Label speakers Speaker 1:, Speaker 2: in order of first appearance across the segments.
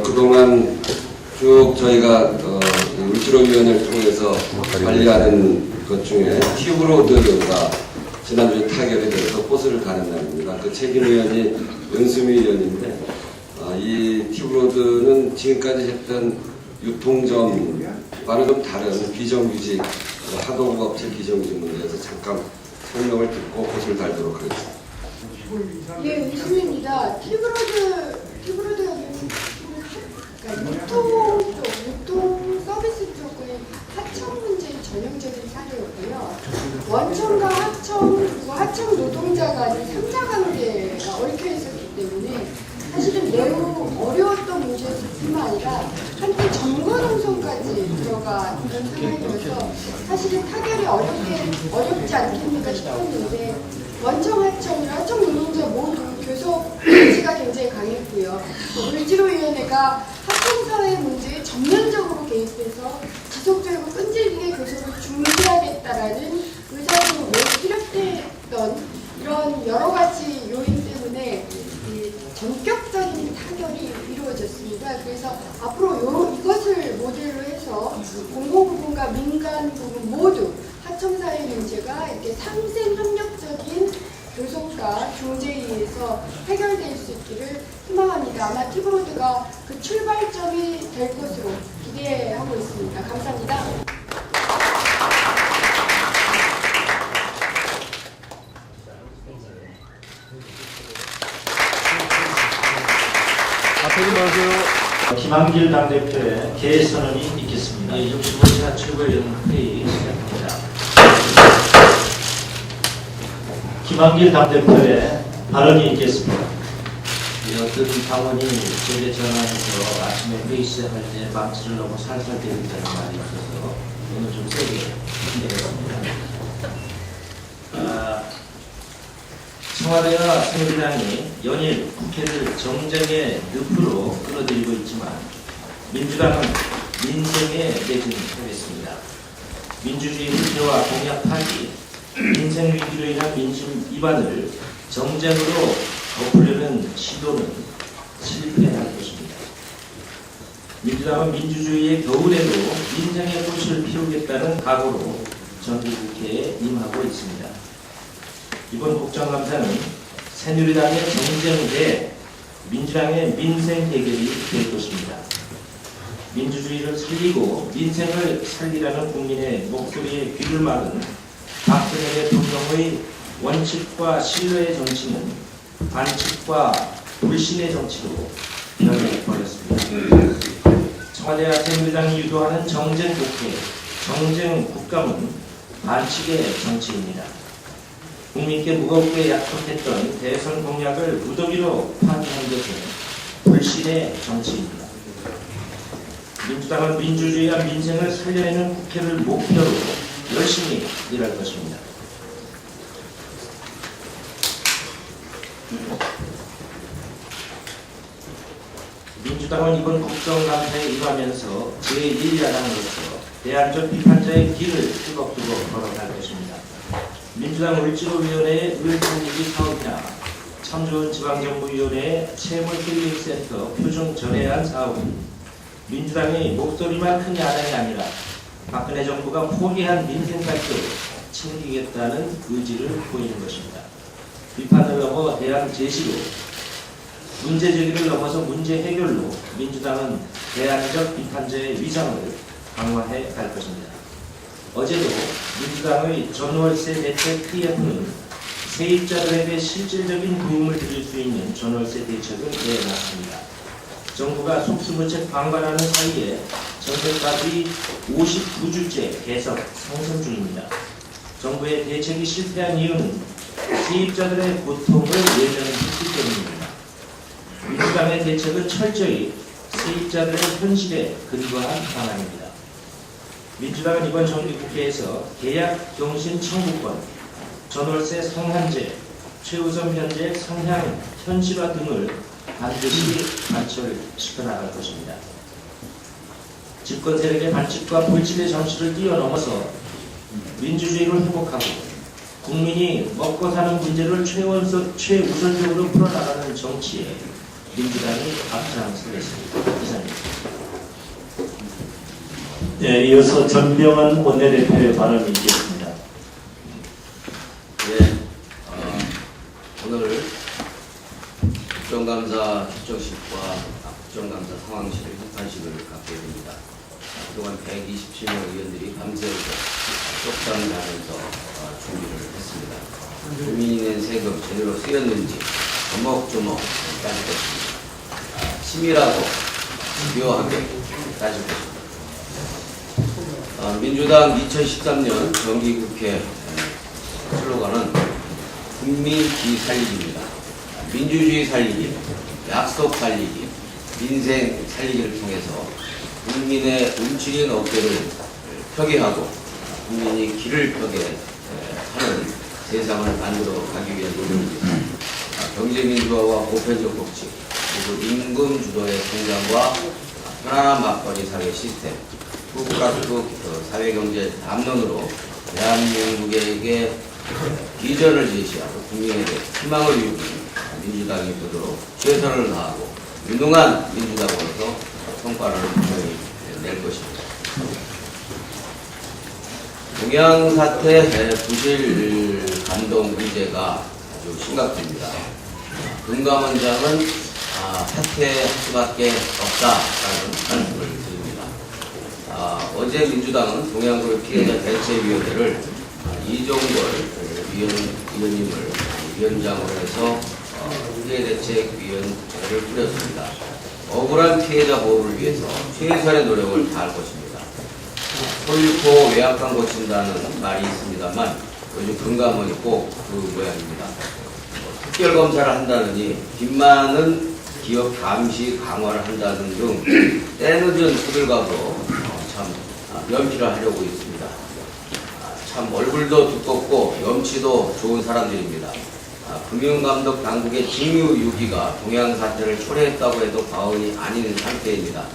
Speaker 1: 그동안 쭉 저희가 을지로위원회를 통해서 관리하는 것 중에 티브로드가 지난주에 타결이 돼서 호수를 가는 날입니다. 그 책임위원이 은수미 위원인데 이 티브로드는 지금까지 했던 유통점과는 좀 다른 비정규직 하도급업체 비정규직 문제에서 잠깐 설명을 듣고 호수를 달도록 하겠습니다.
Speaker 2: 예, 은수미입니다. 티브로드가 유통 서비스 쪽의 하청 문제의 전형적인 사례였고요. 원청과 하청, 그리고 하청 노동자 간의 3자 관계가 얽혀 있었기 때문에 사실은 매우 어려웠던 문제였을 뿐만 아니라 한때 정거농성까지 들어가 있는 상황이어서 사실은 타결이 어렵지 않겠는가 싶었는데 원청, 하청이나 하청 노동자 모두 교섭 의지가 굉장히 강했고요. 을지로위원회가 학생사회 문제에 전면적으로 개입해서 지속적이고 끈질기게 교섭을 중지하겠다라는 의사로 매우 뚜렷했던 이런 여러 가지 요인 때문에 전격적인 타결이 이루어졌습니다. 그래서 앞으로 이것을 모델로 해서 공공부문과 민간 부문 모두 하청사회 문제가 이렇게 상생 협력적인 교섭과 중재에 의해서 해결될 수 있기를 희망합니다. 아마 티브로드가 그 출발점이 될 것으로 기대하고 있습니다. 감사합니다.
Speaker 3: 김한길 당대표의 개선언이 있겠습니다.
Speaker 4: 65차 최고위원회의 시작합니다.
Speaker 3: 김한길 당대표의 발언이 있겠습니다.
Speaker 4: 어떤 당원이 제게 전화해서 아침에 회의 시작할 때 망치를 너무 살살 때린다는 말이 있어서 오늘 좀 세게 준비했습니다. 청와대와 새누리당이 연일 국회를 정쟁의 늪으로 끌어들이고 있지만 민주당은 민생에 매진하겠습니다. 민주주의 흑폐와 공약 파기, 민생 위기로 인한 민심 위반을 정쟁으로 덮으려는 시도는 실패할 것입니다. 민주당은 민주주의의 겨울에도 민생의 꽃을 피우겠다는 각오로 정기국회에 임하고 있습니다. 이번 국정감사는 새누리당의 정쟁 대 민주당의 민생 대결이 될 것입니다. 민주주의를 살리고 민생을 살리라는 국민의 목소리에 귀를 막은 박근혜 대통령의 원칙과 신뢰의 정치는 반칙과 불신의 정치로 변해버렸습니다. 청와대와 새누리당이 유도하는 정쟁 국회, 정쟁 국감은 반칙의 정치입니다. 국민께 무겁게 약속했던 대선 공약을 무더기로 파기한 것은 불신의 정치입니다. 민주당은 민주주의와 민생을 살려내는 국회를 목표로 열심히 일할 것입니다. 민주당은 이번 국정감사에 임하면서 제1야당으로서 대안적 비판자의 길을 뚜벅뚜벅 걸어갈 것입니다. 민주당 을지로위원회의 을창기기 사업이나 참좋은 지방정부위원회의 채무힐링센터 표준 전해안 사업은 민주당의 목소리만 큰 야당이 아니라 박근혜 정부가 포기한 민생까지도 챙기겠다는 의지를 보이는 것입니다. 비판을 넘어 대안 제시로 문제 제기를 넘어서 문제 해결로 민주당은 대안적 비판자의 위상을 강화해 갈 것입니다. 어제도 민주당의 전월세 대책 TF는 세입자들에게 실질적인 도움을 드릴 수 있는 전월세 대책을 내놨습니다. 정부가 속수무책 방관하는 사이에 전세값이 59주째 계속 상승 중입니다. 정부의 대책이 실패한 이유는 세입자들의 고통을 외면했기 때문입니다. 민주당의 대책은 철저히 세입자들의 현실에 근거한 방안입니다. 민주당은 이번 정기국회에서 계약 경신 청구권, 전월세 상한제, 최우선 변제 상향 현실화 등을 반드시 관철시켜 나갈 것입니다. 집권 세력의 반칙과 불질의 정치를 뛰어넘어서 민주주의를 회복하고 국민이 먹고 사는 문제를 최우선적으로 풀어나가는 정치에 민주당이 앞장서겠습니다. 이상.
Speaker 3: 예, 이어서 전병헌 원내대표의 발언이 있겠습니다.
Speaker 5: 예, 오늘 국정감사 추정식과 국정감사 상황실을 협판식을 갖게 됩니다. 그동안 127명 의원들이 밤새워서 쪽잠자면서 준비를 했습니다. 국민이 낸 세금 제대로 쓰였는지 조목조목 따질 것입니다. 치밀하고 집요하게 따질 것입니다. 민주당 2013년 정기국회 슬로건은 국민 기 살리기입니다. 민주주의 살리기, 약속 살리기, 민생 살리기를 통해서 국민의 움츠린 어깨를 펴게 하고 국민이 길을 펴게 하는 세상을 만들어 가기 위한 노력입니다. 경제민주화와 보편적 복지, 그리고 임금 주도의 성장과 편안한 맞벌이 사회 시스템, 후국가족 사회경제 담론으로 대한민국에게 비전을 제시하고 국민에게 희망을 이루는 민주당이 되도록 최선을 다하고 유능한 민주당으로서 성과를 분명히 낼 것입니다. 동양 사태 부실 감동 문제가 아주 심각합니다. 금감원장은 사퇴할 수밖에 없다라는 말씀을 드립니다. 어제 민주당은 동양소유 피해자 대체위원회를 이종걸 위원님을 위원장으로 해서 피해대책위원회를 꾸렸습니다. 억울한 피해자 보호를 위해서 최선의 노력을 다할 것입니다. 소유코 외양간 고친다는 말이 있습니다만 요즘 금감원이 꼭 그 모양입니다. 특별검사를 한다느니 빚많은 기업 감시 강화를 한다는 등 때늦은 수들각으로 참 연피를 하려고 있습니다. 참 얼굴도 두껍고 염치도 좋은 사람들입니다. 금융감독 당국의 징유 유기가 동양 사태를 초래했다고 해도 과언이 아닌 상태입니다.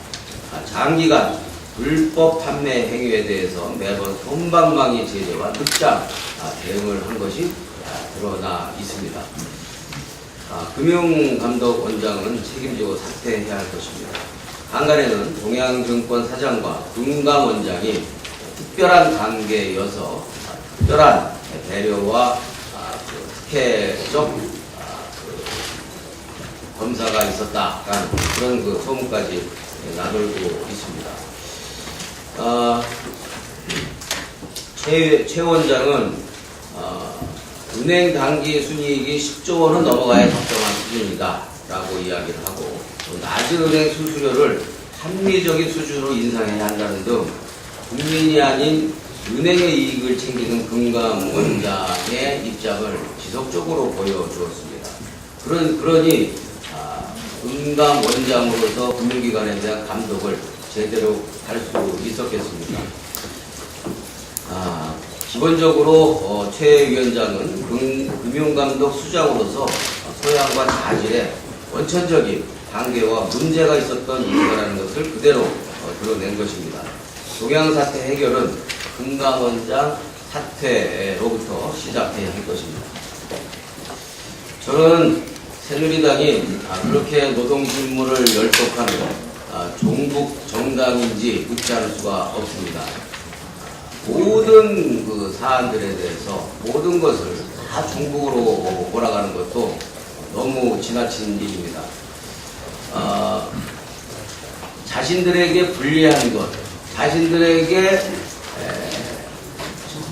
Speaker 5: 장기간 불법 판매 행위에 대해서 매번 솜방망이 제재와 늑장 대응을 한 것이 드러나 있습니다. 금융감독원장은 책임지고 사퇴해야 할 것입니다. 한간에는 동양증권 사장과 금감원장이 특별한 관계여서 특별한 배려와 특혜적 검사가 있었다라는 그런 소문까지 나돌고 있습니다. 최 원장은 은행 단기 순이익이 10조 원은 넘어가야 적정한 수준이다 라고 이야기를 하고 낮은 은행 수수료를 합리적인 수준으로 인상해야 한다는 등 국민이 아닌 은행의 이익을 챙기는 금감원장의 입장을 지속적으로 보여주었습니다. 그러니 금감원장으로서 금융기관에 대한 감독을 제대로 할 수 있었겠습니다. 기본적으로 최 위원장은 금융감독 수장으로서 소양과 자질에 원천적인 한계와 문제가 있었던 인사라는 것을 그대로 드러낸 것입니다. 동양사태 해결은 금감원장 사퇴로부터 시작해야 할 것입니다. 저는 새누리당이 그렇게 노동신문을 열폭하는 종북 정당인지 묻지 않을 수가 없습니다. 모든 그 사안들에 대해서 모든 것을 다 종북으로 몰아가는 것도 너무 지나친 일입니다. 자신들에게 불리한 것, 자신들에게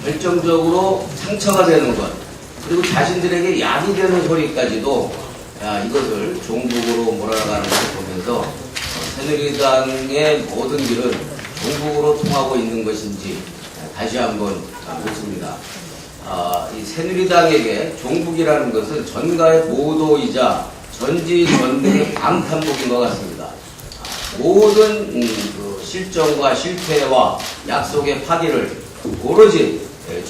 Speaker 5: 결정적으로 상처가 되는 것, 그리고 자신들에게 약이 되는 소리까지도 이것을 종북으로 몰아가는 것을 보면서 새누리당의 모든 길은 종북으로 통하고 있는 것인지 다시 한번 묻습니다. 이 새누리당에게 종북이라는 것은 전가의 모도이자 전지전능의 방탄복인 것 같습니다. 모든 그 실정과 실패와 약속의 파기를 오로지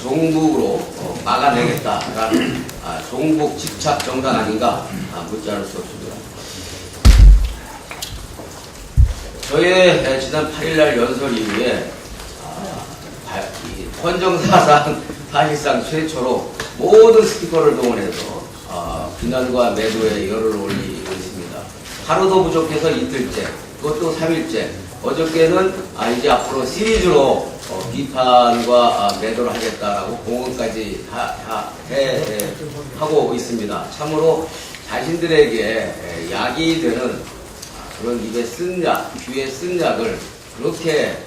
Speaker 5: 종북으로 막아내겠다라는 종북 집착 정당 아닌가 묻지 않을 수 없습니다. 저의 지난 8일날 연설 이후에 헌정사상 사실상 최초로 모든 스피커를 동원해서 비난과 매도에 열을 올리고 있습니다. 하루도 부족해서 이틀째 그것도 3일째. 어저께는 이제 앞으로 시리즈로 비판과 매도를 하겠다라고 공언까지 하고 있습니다. 참으로 자신들에게 약이 되는 그런 입에 쓴 약, 귀에 쓴 약을 그렇게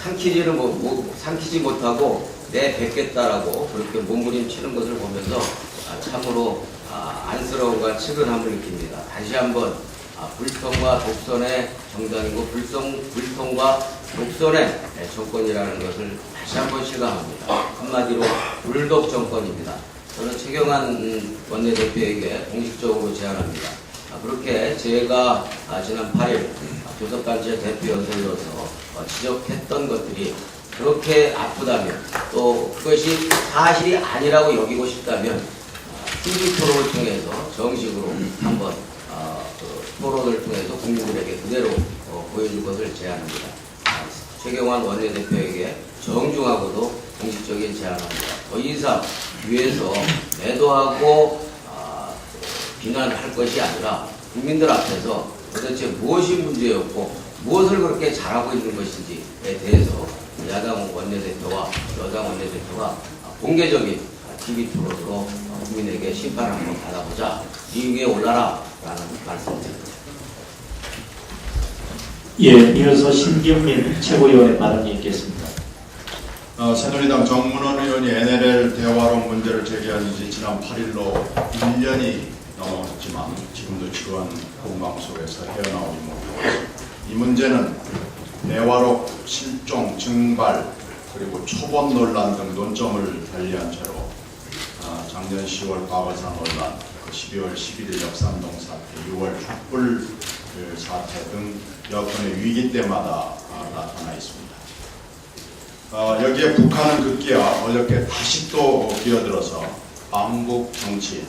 Speaker 5: 삼키지 못하고 내뱉겠다라고 그렇게 몸부림치는 것을 보면서 참으로 안쓰러움과 측은함을 느낍니다. 다시 한번 불통과 독선의 정당이고 불통과 독선의 정권이라는 것을 다시 한번 실감합니다. 한마디로 불독 정권입니다. 저는 최경환 원내대표에게 공식적으로 제안합니다. 그렇게 제가 지난 8일 교섭단체 대표연설로서 지적했던 것들이 그렇게 아프다면 또 그것이 사실이 아니라고 여기고 싶다면 TV 토론을 통해서 정식으로 한번 토론을 통해서 국민들에게 그대로 보여줄 것을 제안합니다. 최경환 원내대표에게 정중하고도 공식적인 제안합니다. 더 이상 위에서 매도하고 비난할 것이 아니라 국민들 앞에서 도대체 무엇이 문제였고 무엇을 그렇게 잘하고 있는 것인지에 대해서 야당 원내대표와 여당 원내대표가 공개적인 TV 토론으로 국민에게 심판을 한번 받아보자. 이 위에 올라라 라는 말씀드립니다.
Speaker 3: 예, 이어서 신경민 최고위원의 발언이 있겠습니다.
Speaker 6: 새누리당 정문원 의원이 NLL 대화론 문제를 제기한 지 지난 8일로 1년이 넘었지만 지금도 지루한 공방 속에서 헤어나오지 못하고 있습니다. 이 문제는 대화록 실종, 증발, 그리고 초본 논란 등 논점을 달리한 채로 작년 10월 과거사 논란, 12월 11일 역삼동 사태, 6월 촛불 사태 등 여건의 위기 때마다 나타나 있습니다. 여기에 북한은 급기야 어저께 다시 또 끼어들어서 반북 정치,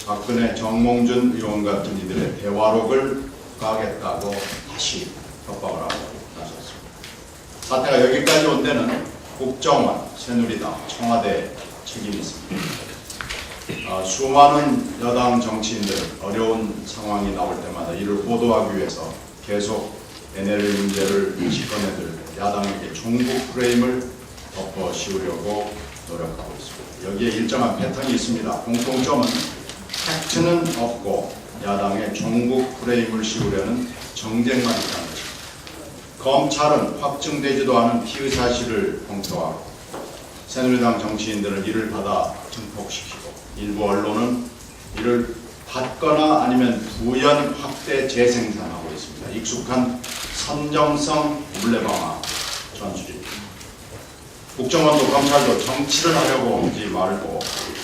Speaker 6: 박근혜, 정몽준 의원 같은 이들의 대화록을 가겠다고 다시 협박을 하고 나섰습니다. 사태가 여기까지 온 데는 국정원, 새누리당, 청와대 책임이 있습니다. 수많은 여당 정치인들은 어려운 상황이 나올 때마다 이를 보도하기 위해서 계속 NLL 문제를 다시 꺼내들 야당에게 종북 프레임을 덮어 씌우려고 노력하고 있습니다. 여기에 일정한 패턴이 있습니다. 공통점은 팩트는 없고 야당의 종북 프레임을 씌우려는 정쟁만 있다는 것입니다. 검찰은 확증되지도 않은 피의 사실을 공표하고 새누리당 정치인들은 이를 받아 증폭시키고 일부 언론은 이를 받거나 아니면 부연 확대 재생산하고 있습니다. 익숙한 선정성 물레방아 전술입니다. 국정원도 검찰도 정치를 하려고 하지 말고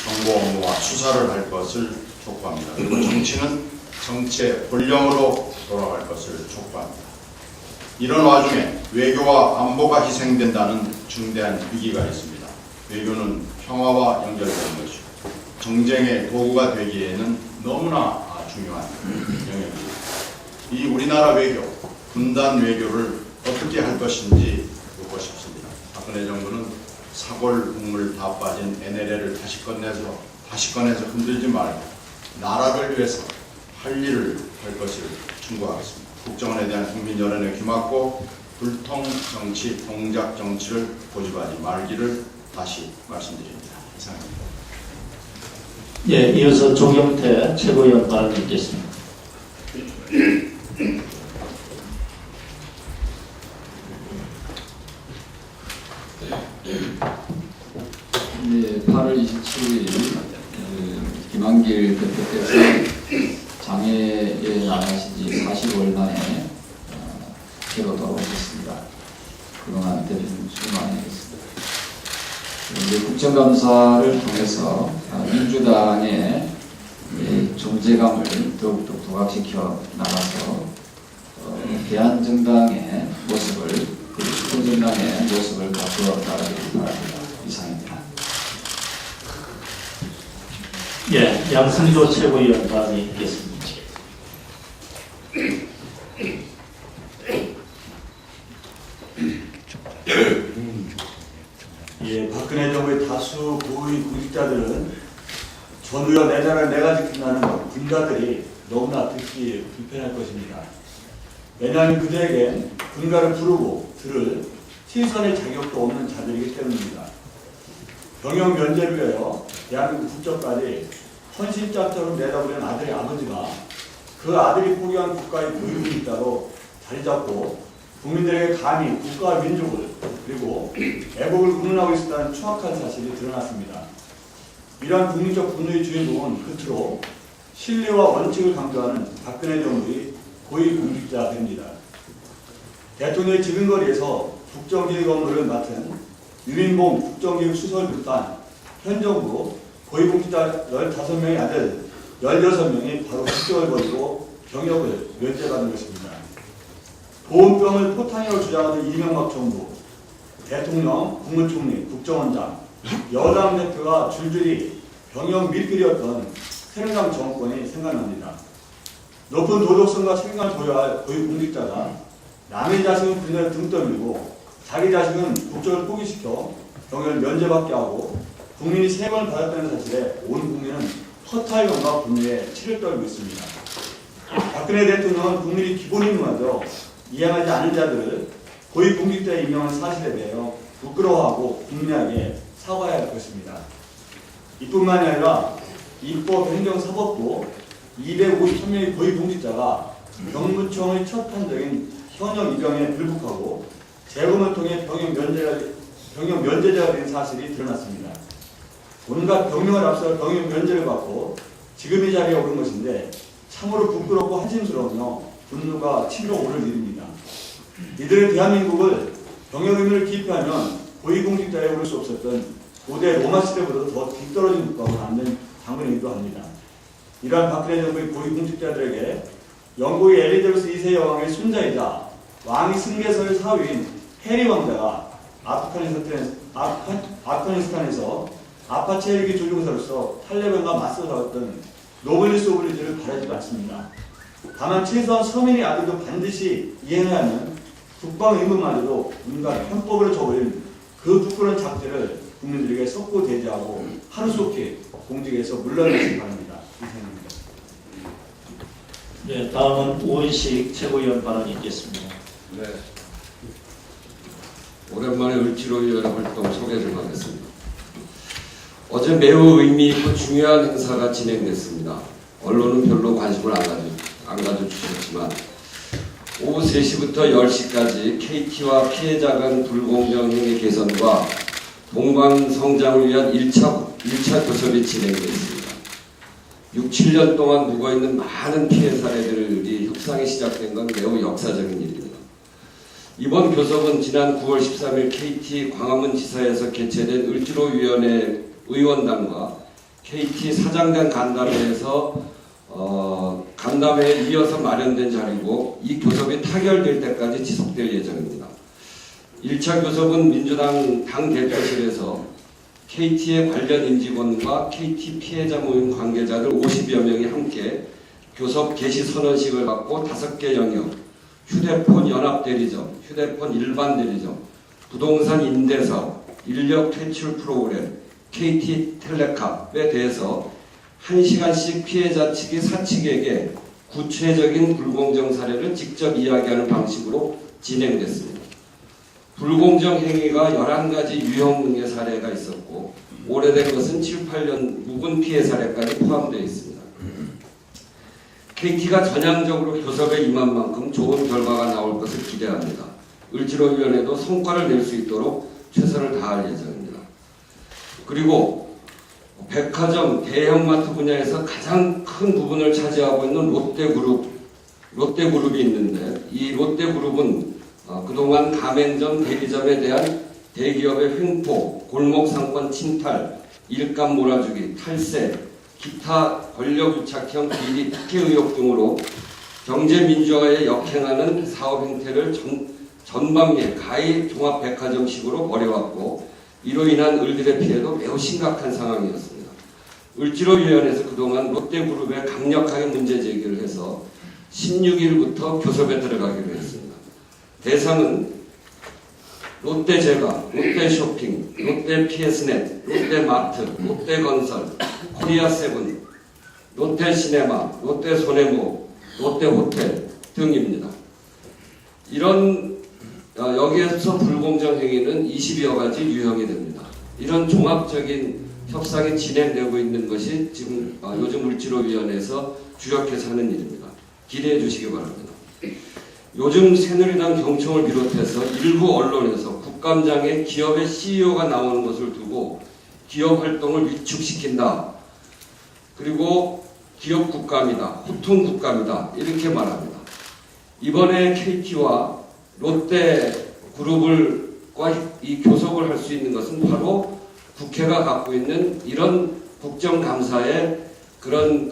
Speaker 6: 정보 업무와 수사를 할 것을 촉구합니다. 그리고 정치는 정치의 본령으로 돌아갈 것을 촉구합니다. 이런 와중에 외교와 안보가 희생된다는 중대한 위기가 있습니다. 외교는 평화와 연결되는 것이고 정쟁의 도구가 되기에는 너무나 중요한 영역입니다. 이 우리나라 외교, 분단 외교를 어떻게 할 것인지 묻고 싶습니다. 박근혜 정부는 사골 국물 다 빠진 NLL을 다시 꺼내서 흔들지 말고 나라를 위해서 할 일을 할 것을 충고하겠습니다. 국정원에 대한 국민 여론에 귀맞고 불통 정치, 공작 정치를 고집하지 말기를 다시 말씀드립니다. 이상입니다.
Speaker 3: 예, 이어서 조경태 최고위원 발언이 있겠습니다.
Speaker 7: 네, 8월 27일 김한길 대표께서 장애에 나가신 지 40월 만에 새로 돌아오셨습니다. 그동안 대표님 수고 많이 했습니다. 국정감사를 통해서 민주당의 존재감을 더욱더 부각시켜 나가서 대한정당의 모습을, 집권정당의 모습을 바꾸어 나가길 바랍니다. 이상입니다.
Speaker 3: 예, 양승조 최고위원 발언이 있겠습니다.
Speaker 8: 예, 박근혜 정부의 다수 고위 구직자들은 전 의원 내가 지킨다는 군자들이 너무나 듣기 불편할 것입니다. 왜냐하면 그들에겐 군가를 부르고 들을 시선의 자격도 없는 자들이기 때문입니다. 병역 면제를 위하여 대한민국 국적까지 헌신짝처럼 내다보는 아들의 아버지가 그 아들이 포기한 국가의 교육이 따로 자리 잡고 국민들에게 감히 국가와 민족을 그리고 애국을 운운하고 있었다는 추악한 사실이 드러났습니다. 이러한 국민적 분노의 주인공은 끝으로 신뢰와 원칙을 강조하는 박근혜 정부의 고위공직자가 됩니다. 대통령의 지근거리에서 국정기획 업무를 맡은 유민봉 국정기획 수석을 비롯한 현 정부 고위공직자 15명의 아들 16명이 바로 국정을 버리고 병역을 면제받은 것입니다. 보온병을 포탄이라고 주장하던 이명박 정부, 대통령, 국무총리, 국정원장, 여당 대표가 줄줄이 병역 밀필이었던 새누리당 정권이 생각납니다. 높은 도덕성과 책임감을 보여야 할 고위공직자가 남의 자식은 군대를 등 떠밀고 자기 자식은 국적을 포기시켜 병역을 면제받게 하고 국민이 세금을 받았다는 사실에 온 국민은 허탈감과 분노에 치를 떨고 있습니다. 박근혜 대통령은 국민이 기본임마저 이해하지 않은 자들을 고위공직자에 임명한 사실에 대하여 부끄러워하고 국민에게 사과해야 할 것입니다. 이뿐만이 아니라 입법, 행정, 사법부 253명의 고위공직자가 경무청의 첫 판정인 현역 입영에 불복하고 재검을 통해 병역 면제자가 된 사실이 드러났습니다. 온갖 병명을 앞서 병역 면제를 받고 지금 이 자리에 오른 것인데 참으로 부끄럽고 한심스러우며 분노가 치밀어 오를 일입니다. 이들은 대한민국을 병역 의무를 기피하면 고위공직자에 오를 수 없었던 고대 로마 시대보다 더 뒤떨어진 국가로 만든 장본이기도 합니다. 이러한 박근혜 정부의 고위공직자들에게 영국의 엘리자베스 2세 여왕의 손자이자 왕위 승계서의 사위인 해리 왕자가 아프가니스탄에서 아파치 헬기 조종사로서 탈레반과 맞서 싸웠던 노블리스 오블리주를 바라지 않습니다. 다만 최소한 서민의 아들도 반드시 이행해야 하는 국방 의무만으로도 온갖 편법으로 저버린 그 부끄러운 작태를 국민들에게 속고 대지하고 하루속히 공직에서 물러나시기 바랍니다. 이상입니다.
Speaker 3: 네, 다음은 우원식 최고위원 발언이 있겠습니다.
Speaker 1: 네. 오랜만에 을지로위원회 활동 소개 좀 하겠습니다. 어제 매우 의미 있고 중요한 행사가 진행됐습니다. 언론은 별로 관심을 안 가져주셨지만 오후 3시부터 10시까지 KT와 피해자 간 불공정 행위 개선과 동방 성장을 위한 1차 교섭이 진행됐습니다. 6, 7년 동안 묵어있는 많은 피해 사례들이 협상이 시작된 건 매우 역사적인 일입니다. 이번 교섭은 지난 9월 13일 KT 광화문 지사에서 개최된 을지로위원회 의원단과 KT 사장단 간담회에서 간담회에 이어서 마련된 자리고 이 교섭이 타결될 때까지 지속될 예정입니다. 1차 교섭은 민주당 당대표실에서 KT의 관련 임직원과 KT 피해자 모임 관계자들 50여 명이 함께 교섭 개시 선언식을 갖고 5개 영역, 휴대폰 연합 대리점, 휴대폰 일반 대리점, 부동산 임대사업, 인력 퇴출 프로그램, KT 텔레캅에 대해서 1시간씩 피해자 측이 사측에게 구체적인 불공정 사례를 직접 이야기하는 방식으로 진행됐습니다. 불공정 행위가 11가지 유형의 사례가 있었고 오래된 것은 7, 8년 묵은 피해 사례까지 포함되어 있습니다. KT가 전향적으로 교섭에 임한 만큼 좋은 결과가 나올 것을 기대합니다. 을지로위원회도 성과를 낼 수 있도록 최선을 다할 예정입니다. 그리고 백화점, 대형마트 분야에서 가장 큰 부분을 차지하고 있는 롯데그룹이 있는데 이 롯데그룹은 그동안 가맹점, 대리점에 대한 대기업의 횡포, 골목상권 침탈, 일감 몰아주기, 탈세, 기타 권력유착형 비리 특혜 의혹 등으로 경제민주화에 역행하는 사업 행태를 전방위에 가히 종합백화점식으로 벌여왔고 이로 인한 을들의 피해도 매우 심각한 상황이었습니다. 을지로위원회에서 그동안 롯데그룹에 강력하게 문제 제기를 해서 16일부터 교섭에 들어가기로 했습니다. 대상은 롯데제과, 롯데쇼핑, 롯데PS넷, 롯데마트, 롯데건설, 코리아세븐, 롯데시네마, 롯데손해보, 롯데호텔 등입니다. 이런 여기에서 불공정 행위는 20여 가지 유형이 됩니다. 이런 종합적인 협상이 진행되고 있는 것이 지금 요즘 물질호위원회에서 주력해서 하는 일입니다. 기대해 주시기 바랍니다. 요즘 새누리당 경총을 비롯해서 일부 언론에서 국감장에 기업의 CEO가 나오는 것을 두고 기업 활동을 위축시킨다. 그리고 기업 국감이다. 호통 국감이다. 이렇게 말합니다. 이번에 KT와 롯데그룹과 이 교섭을 할 수 있는 것은 바로 국회가 갖고 있는 이런 국정감사의 그런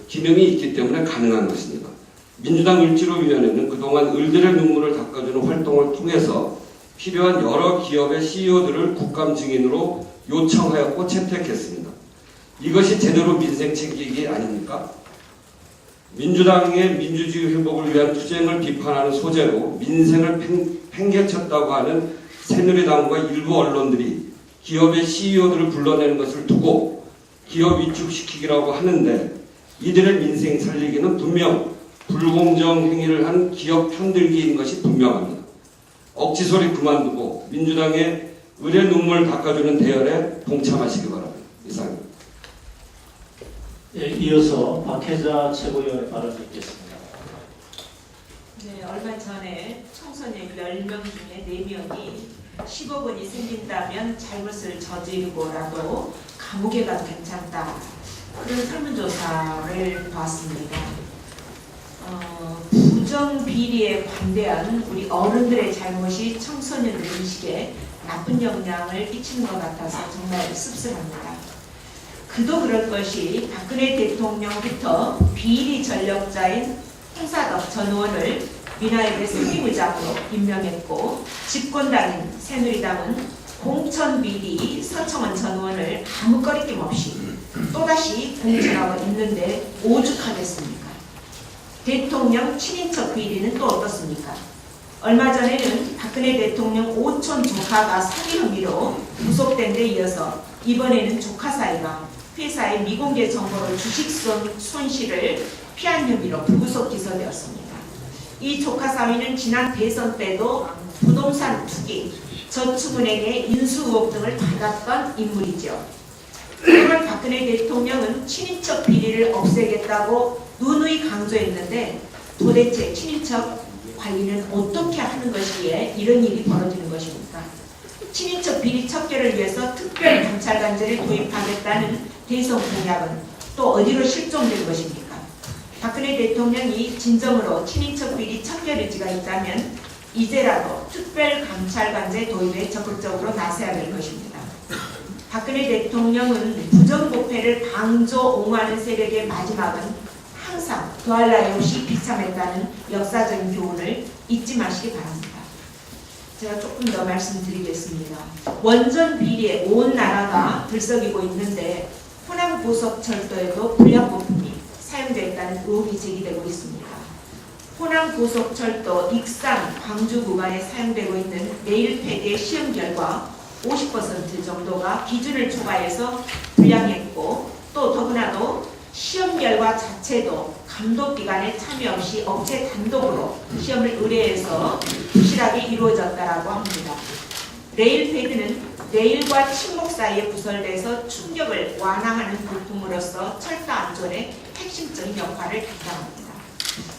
Speaker 1: 기능이 있기 때문에 가능한 것입니다. 민주당 을지로위원회는 그동안 을들의 눈물을 닦아주는 활동을 통해서 필요한 여러 기업의 CEO들을 국감 증인으로 요청하였고 채택했습니다. 이것이 제대로 민생 챙기기 아닙니까? 민주당의 민주주의 회복을 위한 투쟁을 비판하는 소재로 민생을 팽개쳤다고 하는 새누리당과 일부 언론들이 기업의 CEO들을 불러내는 것을 두고 기업 위축시키기라고 하는데 이들의 민생 살리기는 분명 불공정 행위를 한 기업 편들기인 것이 분명합니다. 억지 소리 그만두고 민주당의 을의 눈물 닦아주는 대열에 동참하시기 바랍니다. 이상입니다.
Speaker 3: 예, 이어서 박혜자 최고위원의 발언이 있겠습니다.
Speaker 9: 네, 얼마 전에 청소년 10명 중에 4명이 10억 원이 생긴다면 잘못을 저지르고라도 감옥에 가도 괜찮다. 그런 설문조사를 봤습니다. 부정비리에 관대한 우리 어른들의 잘못이 청소년들 인식에 나쁜 영향을 끼치는 것 같아서 정말 씁쓸합니다. 그도 그럴 것이 박근혜 대통령부터 비리 전력자인 홍사덕 전 의원을 민화일의 상임의장으로 임명했고 집권당인 새누리당은 공천비리 서청원 전 의원을 아무 거리낌 없이 또다시 공천하고 있는데 오죽하겠습니까? 대통령 친인척 비리는 또 어떻습니까? 얼마 전에는 박근혜 대통령 오촌 조카가 사기 혐의로 구속된 데 이어서 이번에는 조카 사이가 회사의 미공개 정보로 주식 손실을 피한 혐의로 불구속 기소되었습니다. 이 조카 사위는 지난 대선 때도 부동산 투기, 저축은행의 인수 의혹 등을 받았던 인물이죠. 그러면 박근혜 대통령은 친인척 비리를 없애겠다고 누누이 강조했는데 도대체 친인척 관리는 어떻게 하는 것이기에 이런 일이 벌어지는 것입니까? 친인척 비리 척결을 위해서 특별감찰관제를 도입하겠다는 대선 공약은 또 어디로 실종된 것입니까? 박근혜 대통령이 진정으로 친인척 비리 척결 의지가 있다면 이제라도 특별감찰관제 도입에 적극적으로 나서야 될 것입니다. 박근혜 대통령은 부정부패를 방조 옹호하는 세력의 마지막은 항상 더할 나위 없이 비참했다는 역사적인 교훈을 잊지 마시기 바랍니다. 제가 조금 더 말씀드리겠습니다. 원전 비리에 온 나라가 들썩이고 있는데 호남고속철도에도 불량부품이 사용되었다는 의혹이 제기되고 있습니다. 호남고속철도 익산 광주 구간에 사용되고 있는 레일패드의 시험 결과 50% 정도가 기준을 초과해서 불량했고 또 더구나도 시험 결과 자체도 감독기관의 참여 없이 업체 단독으로 시험을 의뢰해서 부실하게 이루어졌다고 합니다. 레일패드는 레일과 침목 사이에 부설돼서 충격을 완화하는 부품으로서 철도 안전의 핵심적인 역할을 담당합니다.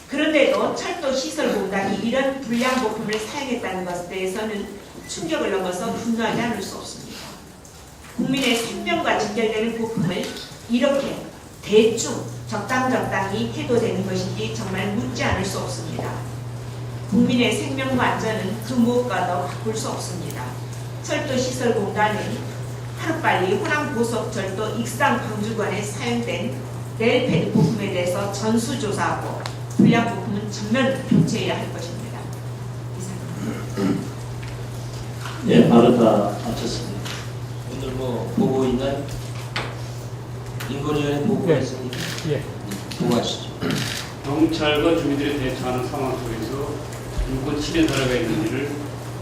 Speaker 9: 그런데도 철도시설공단이 이런 불량 부품을 사용했다는 것에 대해서는 충격을 넘어서 분노하지 않을 수 없습니다. 국민의 생명과 직결되는 부품을 이렇게 대충 적당히 해도 되는 것인지 정말 묻지 않을 수 없습니다. 국민의 생명과 안전은 그 무엇과도 바꿀 수 없습니다. 철도시설공단은 하루빨리 호남고속철도 익산 광주간에 사용된 레일패드 부품에 대해서 전수조사하고 불량 부품은 전면 교체해야 할 것입니다. 이상입니다.
Speaker 3: 예, 발언 다 마쳤습니다.
Speaker 4: 오늘 보고 있나요? 인권위원회 보고가 있으니까 보고하시죠.
Speaker 10: 경찰과 주민들이 대처하는 상황 속에서 인권 침해 사례가 있는지를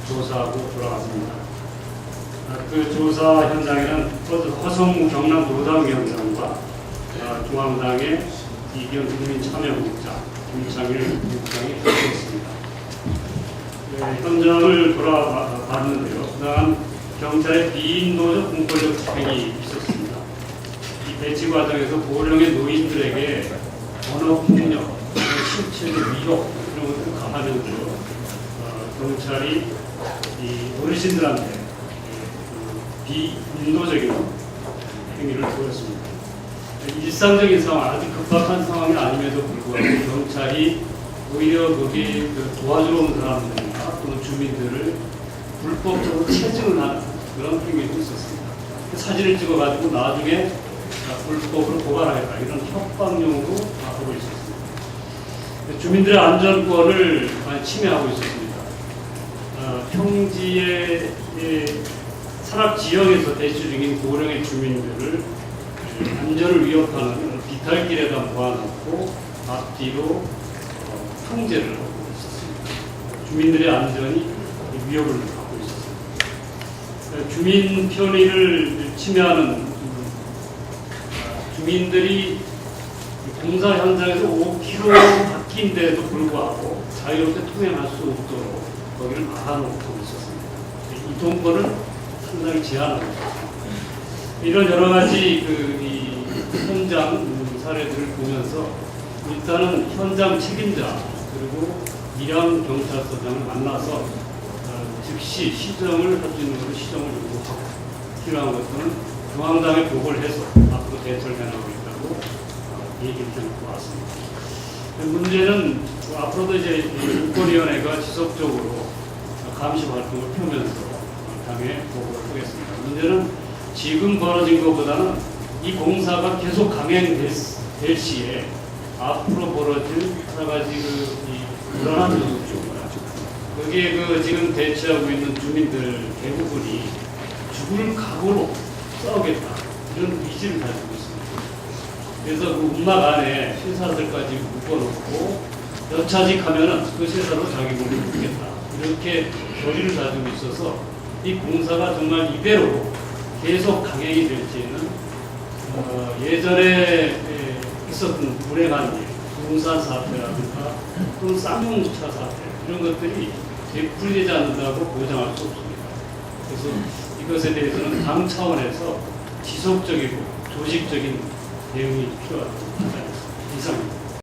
Speaker 10: 조사하고 돌아갔습니다. 그 조사 현장에는 허성무 경남노당 위원장과 중앙당의 이기현 국민참여국장, 김창일 국장이 함께했습니다. 현장을 돌아봤는데요. 그동안 경찰의 비인도적 공권력 집행이 있었습니다. 이 배치 과정에서 고령의 노인들에게 언어폭력, 신체적 위협 이런 것들을 가하면서 경찰이 이 어르신들한테 비인도적인 행위를 보였습니다. 일상적인 상황, 아주 급박한 상황이 아님에도 불구하고 경찰이 오히려 거기 도와주러 온 사람들이나 또는 주민들을 불법적으로 체증을 하는 그런 행위도 있었습니다. 사진을 찍어가지고 나중에 불법으로 고발하겠다 이런 협박용으로 하고 있었습니다. 주민들의 안전권을 많이 침해하고 있었습니다. 평지의 산악 지역에서 대치 중인 고령의 주민들을 안전을 위협하는 비탈길에다 모아놓고 앞뒤로 통제를 하고 있었습니다. 주민들의 안전이 위협을 받고 있었습니다. 주민 편의를 침해하는 주민들이 공사 현장에서 5km 바뀐데도 불구하고 자유롭게 통행할 수 없도록 거기를 막아놓고 있었습니다. 이동권을 상당히 제한하고 있었습니다. 이런 여러 가지 이 현장 사례들을 보면서 일단은 현장 책임자 그리고 밀양 경찰서장을 만나서 즉시 시정을 할 수 있는 것으로 시정을 요구하고 필요한 것들은 중앙당에 보고를 해서 앞으로 대처를 해나가고 있다고 얘기를 듣고 왔습니다. 문제는 앞으로도 이제 인권위원회가 지속적으로 감시 활동을 펴면서 당에 보고를 하겠습니다. 문제는 지금 벌어진 것보다는 이 공사가 계속 강행될 시에 앞으로 벌어질 여러 가지 불안한 요소죠. 거기에 지금 대치하고 있는 주민들 대부분이 죽을 각오로 싸우겠다 이런 의지를 가지고 있습니다. 그래서 그 움막 안에 신사들까지 묶어놓고 여차직하면은 그 신사로 자기 몸을 묻겠다 이렇게 결의를 가지고 있어서 이 공사가 정말 이대로 계속 강행이 될지는 예전에 있었던 불행한 일, 부동산 사태라든가 또는 쌍용차 사태 이런 것들이 되풀이되지 않는다고 보장할 수 없습니다. 그래서 이것에 대해서는 당 차원에서 지속적이고 조직적인 대응이 필요하다고 생각합니다. 이상입니다.